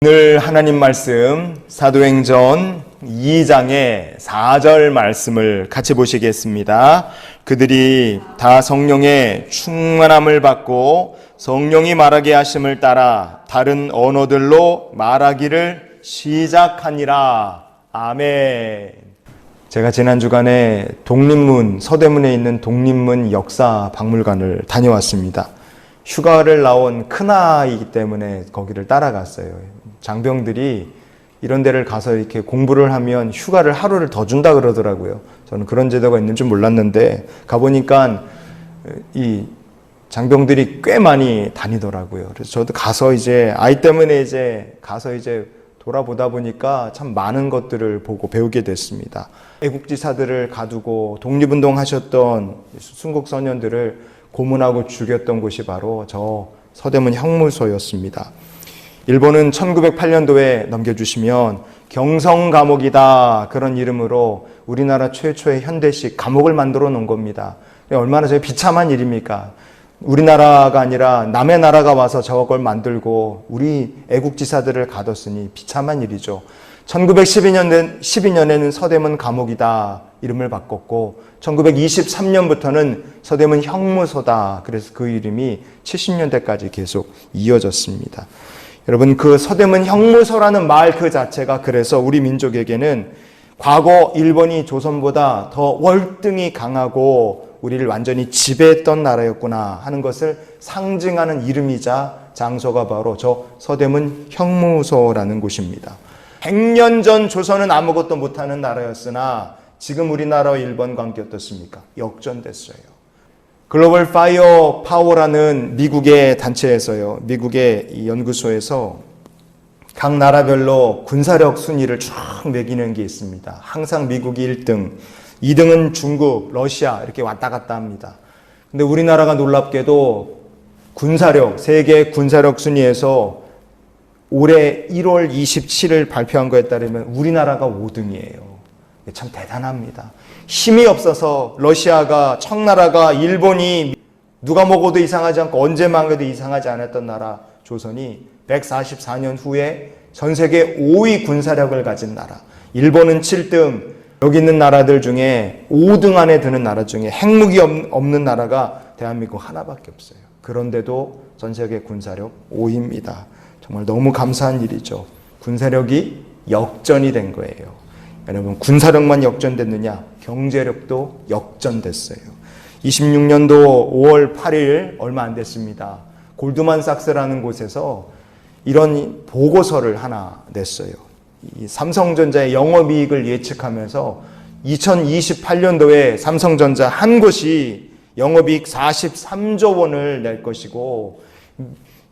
오늘 하나님 말씀 사도행전 2장의 4절 말씀을 같이 보시겠습니다. 그들이 다 성령의 충만함을 받고 성령이 말하게 하심을 따라 다른 언어들로 말하기를 시작하니라. 아멘. 제가 지난 주간에 독립문, 서대문에 있는 독립문 역사박물관을 다녀왔습니다. 휴가를 나온 큰아이이기 때문에 거기를 따라갔어요. 장병들이 이런 데를 가서 이렇게 공부를 하면 휴가를 하루를 더 준다 그러더라고요. 저는 그런 제도가 있는 줄 몰랐는데 가보니까 이 장병들이 꽤 많이 다니더라고요. 그래서 저도 가서 아이 때문에 가서 돌아보다 보니까 참 많은 것들을 보고 배우게 됐습니다. 애국지사들을 가두고 독립운동 하셨던 순국 선현들을 고문하고 죽였던 곳이 바로 저 서대문 형무소였습니다. 일본은 1908년도에 넘겨주시면 경성감옥이다 그런 이름으로 우리나라 최초의 현대식 감옥을 만들어 놓은 겁니다. 얼마나 비참한 일입니까? 우리나라가 아니라 남의 나라가 와서 저걸 만들고 우리 애국지사들을 가뒀으니 비참한 일이죠. 1912년에는 서대문 감옥이다 이름을 바꿨고 1923년부터는 서대문 형무소다. 그래서 그 이름이 70년대까지 계속 이어졌습니다. 여러분, 그 서대문 형무소라는 말 그 자체가 그래서 우리 민족에게는 과거 일본이 조선보다 더 월등히 강하고 우리를 완전히 지배했던 나라였구나 하는 것을 상징하는 이름이자 장소가 바로 저 서대문 형무소라는 곳입니다. 100년 전 조선은 아무것도 못하는 나라였으나 지금 우리나라와 일본 관계 어떻습니까? 역전됐어요. 글로벌 파이어 파워라는 미국의 단체에서요, 미국의 이 연구소에서 각 나라별로 군사력 순위를 쭉 매기는 게 있습니다. 항상 미국이 1등, 2등은 중국, 러시아 이렇게 왔다 갔다 합니다. 근데 우리나라가 놀랍게도 군사력, 세계 군사력 순위에서 올해 1월 27일 발표한 거에 따르면 우리나라가 5등이에요. 참 대단합니다. 힘이 없어서 러시아가, 청나라가, 일본이 누가 먹어도 이상하지 않고 언제 망해도 이상하지 않았던 나라 조선이 144년 후에 전 세계 5위 군사력을 가진 나라, 일본은 7등, 여기 있는 나라들 중에 5등 안에 드는 나라 중에 핵무기 없는 나라가 대한민국 하나밖에 없어요. 그런데도 전 세계 군사력 5위입니다. 정말 너무 감사한 일이죠. 군사력이 역전이 된 거예요. 여러분, 군사력만 역전됐느냐? 경제력도 역전됐어요. 26년도 5월 8일 얼마 안 됐습니다. 골드만삭스라는 곳에서 이런 보고서를 하나 냈어요. 이 삼성전자의 영업이익을 예측하면서 2028년도에 삼성전자 한 곳이 영업이익 43조 원을 낼 것이고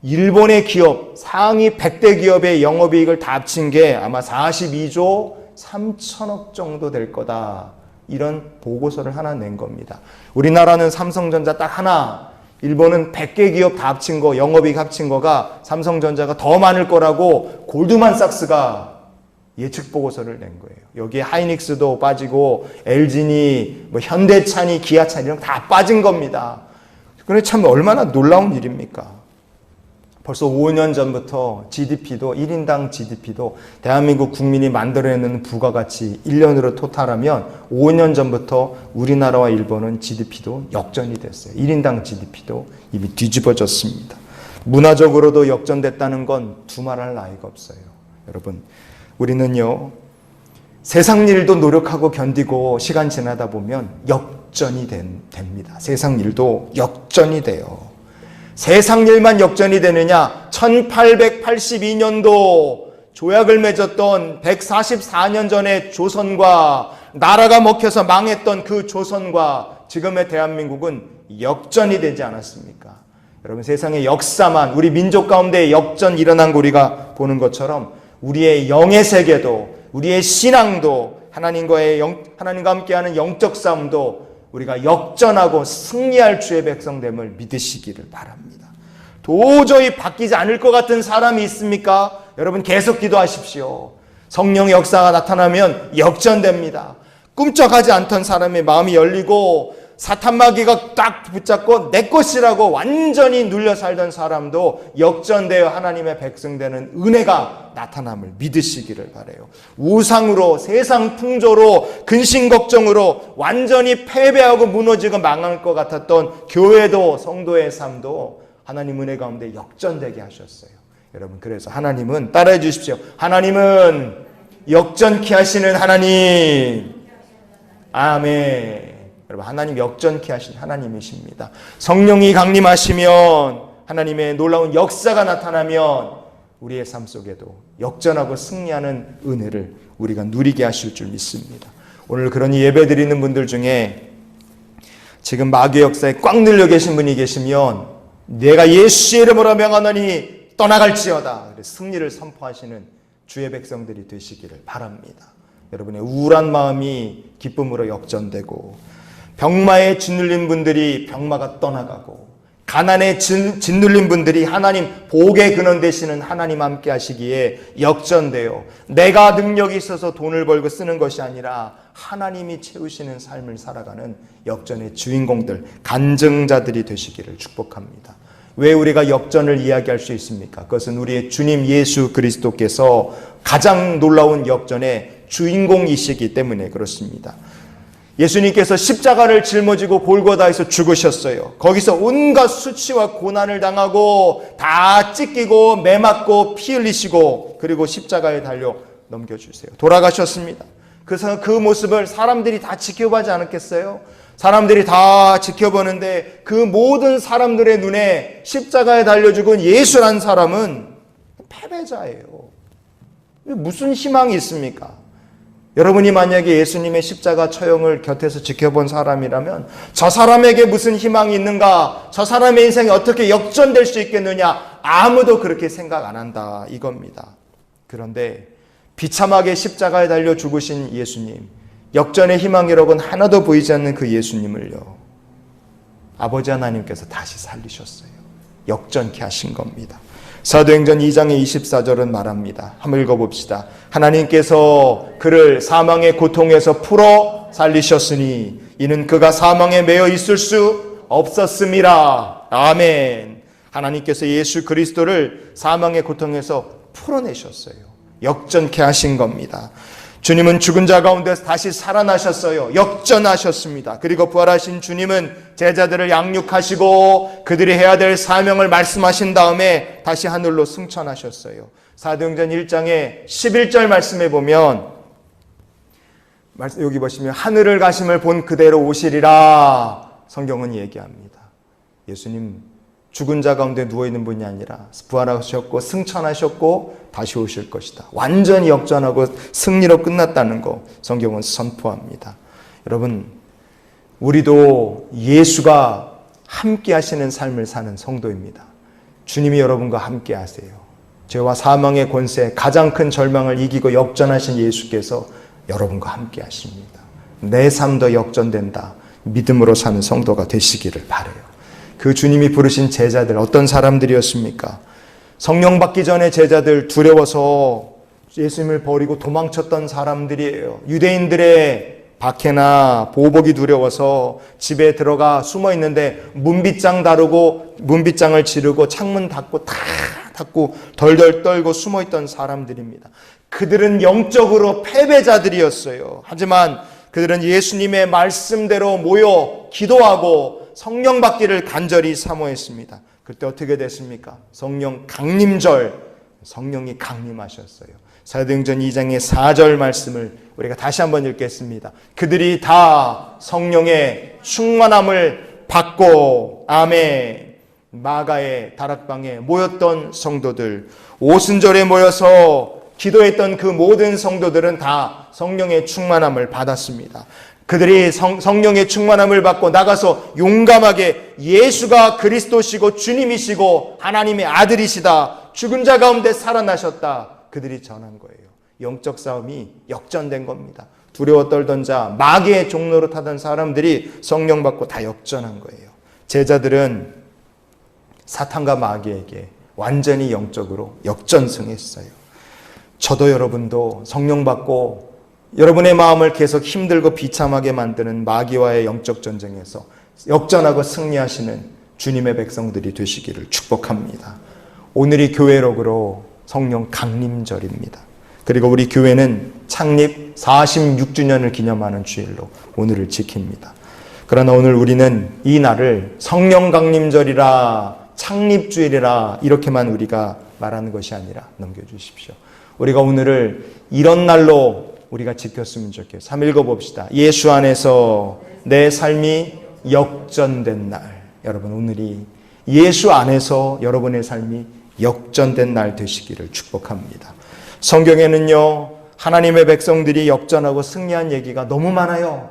일본의 기업, 상위 100대 기업의 영업이익을 다 합친 게 아마 42조 3천억 정도 될 거다. 이런 보고서를 하나 낸 겁니다. 우리나라는 삼성전자 딱 하나, 일본은 100개 기업 다 합친 거, 영업이익 합친 거가 삼성전자가 더 많을 거라고 골드만삭스가 예측 보고서를 낸 거예요. 여기에 하이닉스도 빠지고 LG니, 현대차니, 기아차니 이런 거 다 빠진 겁니다. 그런데 참 얼마나 놀라운 일입니까? 벌써 5년 전부터 GDP도 1인당 GDP도 대한민국 국민이 만들어내는 부가가치 1년으로 토탈하면 5년 전부터 우리나라와 일본은 GDP도 역전이 됐어요. 1인당 GDP도 이미 뒤집어졌습니다. 문화적으로도 역전됐다는 건 두말할 나위가 없어요. 여러분, 우리는요, 세상 일도 노력하고 견디고 시간 지나다 보면 역전이 됩니다. 세상 일도 역전이 돼요. 세상 일만 역전이 되느냐? 1882년도 조약을 맺었던 144년 전의 조선과 나라가 먹혀서 망했던 그 조선과 지금의 대한민국은 역전이 되지 않았습니까? 여러분, 세상의 역사만 우리 민족 가운데 역전 일어난 거 우리가 보는 것처럼 우리의 영의 세계도 우리의 신앙도 하나님과 함께하는 영적 싸움도 우리가 역전하고 승리할 주의 백성됨을 믿으시기를 바랍니다. 도저히 바뀌지 않을 것 같은 사람이 있습니까? 여러분, 계속 기도하십시오. 성령의 역사가 나타나면 역전됩니다. 꿈쩍하지 않던 사람의 마음이 열리고 사탄 마귀가 딱 붙잡고 내 것이라고 완전히 눌려 살던 사람도 역전되어 하나님의 백성 되는 은혜가 나타남을 믿으시기를 바라요. 우상으로, 세상 풍조로, 근심 걱정으로 완전히 패배하고 무너지고 망할 것 같았던 교회도, 성도의 삶도 하나님 은혜 가운데 역전되게 하셨어요. 여러분, 그래서 하나님은 따라해 주십시오. 하나님은 역전케 하시는 하나님. 아멘. 여러분, 하나님 역전케 하신 하나님이십니다. 성령이 강림하시면, 하나님의 놀라운 역사가 나타나면 우리의 삶 속에도 역전하고 승리하는 은혜를 우리가 누리게 하실 줄 믿습니다. 오늘 그러니 예배 드리는 분들 중에 지금 마귀의 역사에 꽉 눌려 계신 분이 계시면, 내가 예수의 이름으로 명하노니 떠나갈지어다, 승리를 선포하시는 주의 백성들이 되시기를 바랍니다. 여러분의 우울한 마음이 기쁨으로 역전되고, 병마에 짓눌린 분들이 병마가 떠나가고, 가난에 짓눌린 분들이 하나님 복의 근원 되시는 하나님 함께 하시기에 역전되어, 내가 능력이 있어서 돈을 벌고 쓰는 것이 아니라 하나님이 채우시는 삶을 살아가는 역전의 주인공들, 간증자들이 되시기를 축복합니다. 왜 우리가 역전을 이야기할 수 있습니까? 그것은 우리의 주님 예수 그리스도께서 가장 놀라운 역전의 주인공이시기 때문에 그렇습니다. 예수님께서 십자가를 짊어지고 골고다에서 죽으셨어요. 거기서 온갖 수치와 고난을 당하고 다 찢기고 매맞고 피 흘리시고, 그리고 십자가에 달려 넘겨주세요. 돌아가셨습니다. 그래서 그 모습을 사람들이 다 지켜보지 않았겠어요? 사람들이 다 지켜보는데 그 모든 사람들의 눈에 십자가에 달려 죽은 예수란 사람은 패배자예요. 무슨 희망이 있습니까? 여러분이 만약에 예수님의 십자가 처형을 곁에서 지켜본 사람이라면 저 사람에게 무슨 희망이 있는가? 저 사람의 인생이 어떻게 역전될 수 있겠느냐? 아무도 그렇게 생각 안 한다, 이겁니다. 그런데 비참하게 십자가에 달려 죽으신 예수님, 역전의 희망이라고는 하나도 보이지 않는 그 예수님을요, 아버지 하나님께서 다시 살리셨어요. 역전케 하신 겁니다. 사도행전 2장의 24절은 말합니다. 한번 읽어봅시다. 하나님께서 그를 사망의 고통에서 풀어 살리셨으니 이는 그가 사망에 매여 있을 수 없었음이라. 아멘. 하나님께서 예수 그리스도를 사망의 고통에서 풀어내셨어요. 역전케 하신 겁니다. 주님은 죽은 자 가운데서 다시 살아나셨어요. 역전하셨습니다. 그리고 부활하신 주님은 제자들을 양육하시고 그들이 해야 될 사명을 말씀하신 다음에 다시 하늘로 승천하셨어요. 사도행전 1장의 11절 말씀에 보면, 여기 보시면 하늘을 가심을 본 그대로 오시리라 성경은 얘기합니다. 예수님 죽은 자 가운데 누워있는 분이 아니라 부활하셨고 승천하셨고 다시 오실 것이다. 완전히 역전하고 승리로 끝났다는 거 성경은 선포합니다. 여러분, 우리도 예수가 함께 하시는 삶을 사는 성도입니다. 주님이 여러분과 함께 하세요. 죄와 사망의 권세, 가장 큰 절망을 이기고 역전하신 예수께서 여러분과 함께 하십니다. 내 삶도 역전된다, 믿음으로 사는 성도가 되시기를 바라요. 그 주님이 부르신 제자들 어떤 사람들이었습니까? 성령 받기 전에 제자들 두려워서 예수님을 버리고 도망쳤던 사람들이에요. 유대인들의 박해나 보복이 두려워서 집에 들어가 숨어 있는데 문빗장 다루고 문빗장을 지르고 창문 닫고 다 닫고 덜덜 떨고 숨어 있던 사람들입니다. 그들은 영적으로 패배자들이었어요. 하지만 그들은 예수님의 말씀대로 모여 기도하고 성령 받기를 간절히 사모했습니다. 그때 어떻게 됐습니까? 성령 강림절, 성령이 강림하셨어요. 사도행전 2장의 4절 말씀을 우리가 다시 한번 읽겠습니다. 그들이 다 성령의 충만함을 받고, 아멘. 마가의 다락방에 모였던 성도들, 오순절에 모여서 기도했던 그 모든 성도들은 다 성령의 충만함을 받았습니다. 그들이 성령의 충만함을 받고 나가서 용감하게 예수가 그리스도시고 주님이시고 하나님의 아들이시다, 죽은 자 가운데 살아나셨다, 그들이 전한 거예요. 영적 싸움이 역전된 겁니다. 두려워 떨던 자, 마귀의 종로로 타던 사람들이 성령 받고 다 역전한 거예요. 제자들은 사탄과 마귀에게 완전히 영적으로 역전승했어요. 저도 여러분도 성령 받고 여러분의 마음을 계속 힘들고 비참하게 만드는 마귀와의 영적 전쟁에서 역전하고 승리하시는 주님의 백성들이 되시기를 축복합니다. 오늘이 교회록으로 성령 강림절입니다. 그리고 우리 교회는 창립 46주년을 기념하는 주일로 오늘을 지킵니다. 그러나 오늘 우리는 이 날을 성령 강림절이라 창립주일이라 이렇게만 우리가 말하는 것이 아니라 넘겨주십시오. 우리가 오늘을 이런 날로 우리가 지켰으면 좋겠어요. 3 읽어봅시다. 예수 안에서 내 삶이 역전된 날. 여러분, 오늘이 예수 안에서 여러분의 삶이 역전된 날 되시기를 축복합니다. 성경에는요, 하나님의 백성들이 역전하고 승리한 얘기가 너무 많아요.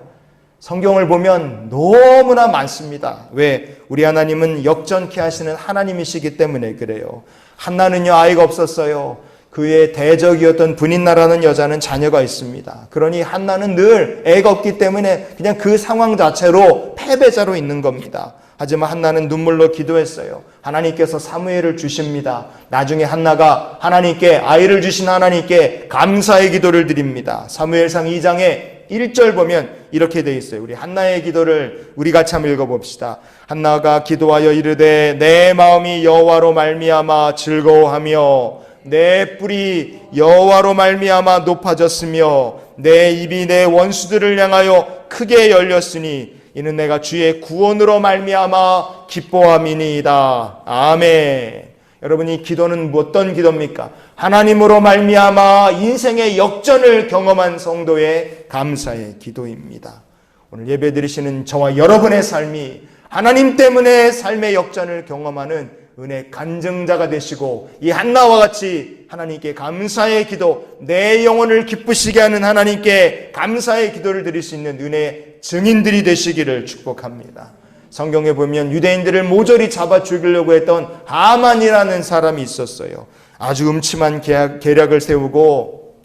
성경을 보면 너무나 많습니다. 왜? 우리 하나님은 역전케 하시는 하나님이시기 때문에 그래요. 한나는요, 아이가 없었어요. 그의 대적이었던 브닛나라는 여자는 자녀가 있습니다. 그러니 한나는 늘 애가 없기 때문에 그냥 그 상황 자체로 패배자로 있는 겁니다. 하지만 한나는 눈물로 기도했어요. 하나님께서 사무엘을 주십니다. 나중에 한나가 하나님께, 아이를 주신 하나님께 감사의 기도를 드립니다. 사무엘상 2장에 1절 보면 이렇게 돼 있어요. 우리 한나의 기도를 우리 같이 한번 읽어봅시다. 한나가 기도하여 이르되 내 마음이 여호와로 말미암아 즐거워하며 내 뿔이 여호와로 말미암아 높아졌으며 내 입이 내 원수들을 향하여 크게 열렸으니 이는 내가 주의 구원으로 말미암아 기뻐함이니이다. 아멘. 여러분, 이 기도는 어떤 기도입니까? 하나님으로 말미암아 인생의 역전을 경험한 성도의 감사의 기도입니다. 오늘 예배 드리시는 저와 여러분의 삶이 하나님 때문에 삶의 역전을 경험하는 은혜 간증자가 되시고 이 한나와 같이 하나님께 감사의 기도, 내 영혼을 기쁘시게 하는 하나님께 감사의 기도를 드릴 수 있는 은혜의 증인들이 되시기를 축복합니다. 성경에 보면 유대인들을 모조리 잡아 죽이려고 했던 하만이라는 사람이 있었어요. 아주 음침한 계략을 세우고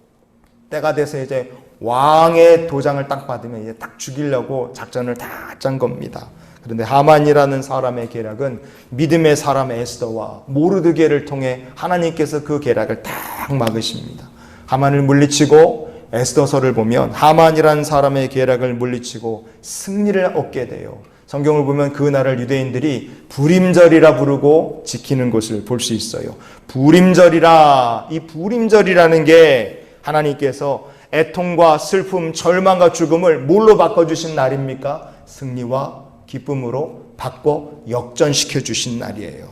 때가 돼서 이제 왕의 도장을 딱 받으면 이제 딱 죽이려고 작전을 다 짠 겁니다. 그런데 하만이라는 사람의 계략은 믿음의 사람 에스더와 모르드게를 통해 하나님께서 그 계략을 딱 막으십니다. 하만을 물리치고 에스더서를 보면 하만이라는 사람의 계략을 물리치고 승리를 얻게 돼요. 성경을 보면 그 날을 유대인들이 부림절이라 부르고 지키는 것을 볼 수 있어요. 부림절이라, 이 부림절이라는 게 하나님께서 애통과 슬픔, 절망과 죽음을 뭘로 바꿔주신 날입니까? 승리와 기쁨으로 바꿔 역전시켜 주신 날이에요.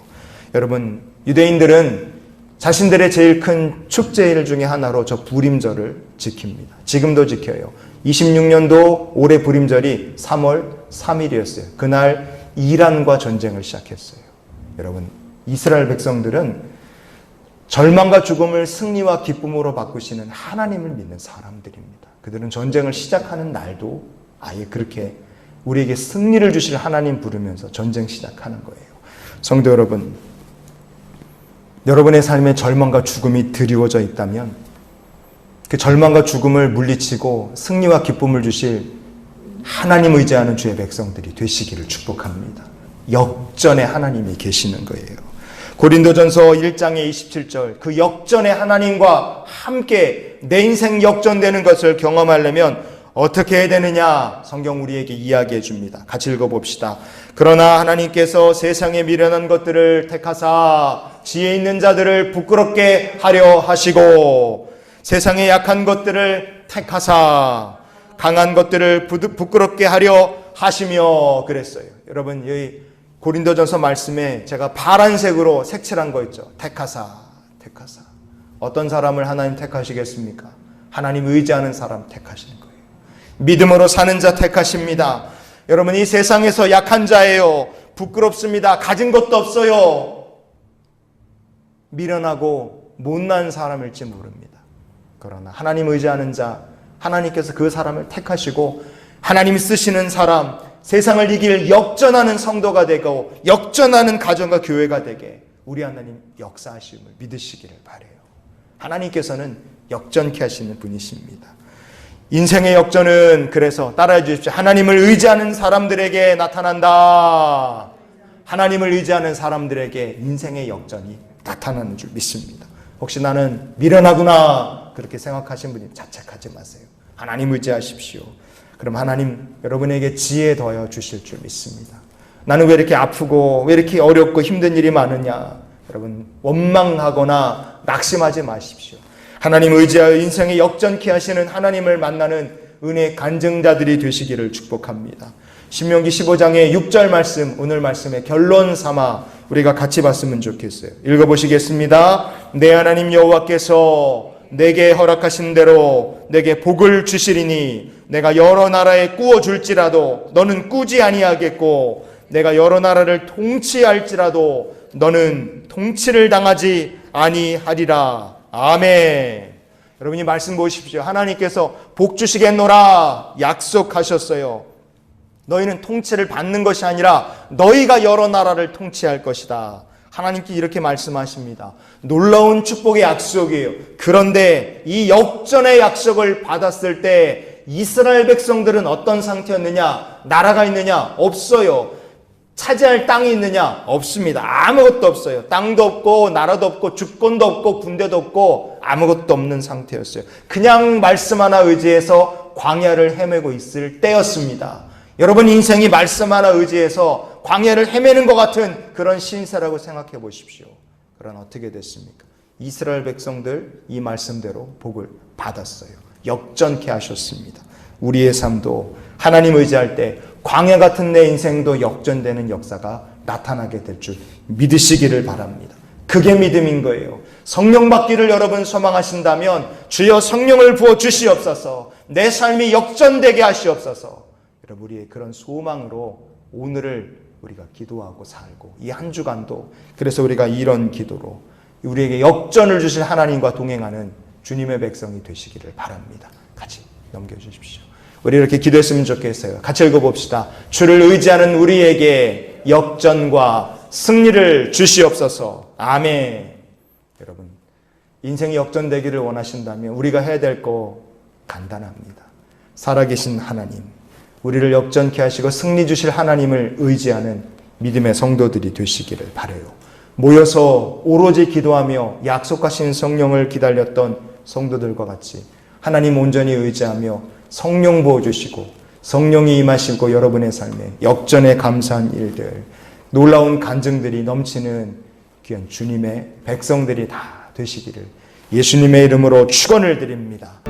여러분, 유대인들은 자신들의 제일 큰 축제일 중에 하나로 저 부림절을 지킵니다. 지금도 지켜요. 26년도 올해 부림절이 3월 3일이었어요. 그날 이란과 전쟁을 시작했어요. 여러분, 이스라엘 백성들은 절망과 죽음을 승리와 기쁨으로 바꾸시는 하나님을 믿는 사람들입니다. 그들은 전쟁을 시작하는 날도 아예 그렇게 우리에게 승리를 주실 하나님 부르면서 전쟁 시작하는 거예요. 성도 여러분, 여러분의 삶에 절망과 죽음이 드리워져 있다면 그 절망과 죽음을 물리치고 승리와 기쁨을 주실 하나님 의지하는 주의 백성들이 되시기를 축복합니다. 역전의 하나님이 계시는 거예요. 고린도전서 1장의 27절, 그 역전의 하나님과 함께 내 인생 역전되는 것을 경험하려면 어떻게 해야 되느냐? 성경 우리에게 이야기해 줍니다. 같이 읽어봅시다. 그러나 하나님께서 세상에 미련한 것들을 택하사 지혜 있는 자들을 부끄럽게 하려 하시고 세상의 약한 것들을 택하사 강한 것들을 부끄럽게 하려 하시며 그랬어요. 여러분, 여기 고린도전서 말씀에 제가 파란색으로 색칠한 거 있죠. 택하사. 어떤 사람을 하나님 택하시겠습니까? 하나님 의지하는 사람 택하시는 거예요. 믿음으로 사는 자 택하십니다. 여러분, 이 세상에서 약한 자예요. 부끄럽습니다. 가진 것도 없어요. 미련하고 못난 사람일지 모릅니다. 그러나 하나님 의지하는 자, 하나님께서 그 사람을 택하시고 하나님 쓰시는 사람, 세상을 이길 역전하는 성도가 되고 역전하는 가정과 교회가 되게 우리 하나님 역사하심을 믿으시기를 바라요. 하나님께서는 역전케 하시는 분이십니다. 인생의 역전은 그래서 따라해 주십시오. 하나님을 의지하는 사람들에게 나타난다. 하나님을 의지하는 사람들에게 인생의 역전이 나타나는 줄 믿습니다. 혹시 나는 미련하구나 그렇게 생각하신 분이 자책하지 마세요. 하나님 의지하십시오. 그럼 하나님 여러분에게 지혜 더하여 주실 줄 믿습니다. 나는 왜 이렇게 아프고 왜 이렇게 어렵고 힘든 일이 많으냐? 여러분 원망하거나 낙심하지 마십시오. 하나님 의지하여 인생의 역전케 하시는 하나님을 만나는 은혜의 간증자들이 되시기를 축복합니다. 신명기 15장의 6절 말씀, 오늘 말씀의 결론 삼아 우리가 같이 봤으면 좋겠어요. 읽어보시겠습니다. 내 하나님 여호와께서 내게 허락하신 대로 내게 복을 주시리니 내가 여러 나라에 꾸어 줄지라도 너는 꾸지 아니하겠고 내가 여러 나라를 통치할지라도 너는 통치를 당하지 아니하리라. 아멘. 여러분이 말씀 보십시오. 하나님께서 복 주시겠노라 약속하셨어요. 너희는 통치를 받는 것이 아니라 너희가 여러 나라를 통치할 것이다. 하나님께 이렇게 말씀하십니다. 놀라운 축복의 약속이에요. 그런데 이 역전의 약속을 받았을 때 이스라엘 백성들은 어떤 상태였느냐? 나라가 있느냐? 없어요. 차지할 땅이 있느냐? 없습니다. 아무것도 없어요. 땅도 없고 나라도 없고 주권도 없고 군대도 없고 아무것도 없는 상태였어요. 그냥 말씀 하나 의지해서 광야를 헤매고 있을 때였습니다. 여러분 인생이 말씀 하나 의지해서 광야를 헤매는 것 같은 그런 신세라고 생각해 보십시오. 그러나 어떻게 됐습니까? 이스라엘 백성들 이 말씀대로 복을 받았어요. 역전케 하셨습니다. 우리의 삶도 하나님 의지할 때 광야 같은 내 인생도 역전되는 역사가 나타나게 될 줄 믿으시기를 바랍니다. 그게 믿음인 거예요. 성령 받기를 여러분 소망하신다면 주여 성령을 부어 주시옵소서. 내 삶이 역전되게 하시옵소서. 여러분 우리의 그런 소망으로 오늘을 우리가 기도하고 살고 이 한 주간도 그래서 우리가 이런 기도로 우리에게 역전을 주실 하나님과 동행하는 주님의 백성이 되시기를 바랍니다. 같이 넘겨주십시오. 우리 이렇게 기도했으면 좋겠어요. 같이 읽어봅시다. 주를 의지하는 우리에게 역전과 승리를 주시옵소서. 아멘. 여러분 인생이 역전되기를 원하신다면 우리가 해야 될 거 간단합니다. 살아계신 하나님, 우리를 역전케 하시고 승리 주실 하나님을 의지하는 믿음의 성도들이 되시기를 바라요. 모여서 오로지 기도하며 약속하신 성령을 기다렸던 성도들과 같이 하나님 온전히 의지하며 성령 부어주시고 성령이 임하시고 여러분의 삶에 역전에 감사한 일들, 놀라운 간증들이 넘치는 귀한 주님의 백성들이 다 되시기를 예수님의 이름으로 축원을 드립니다.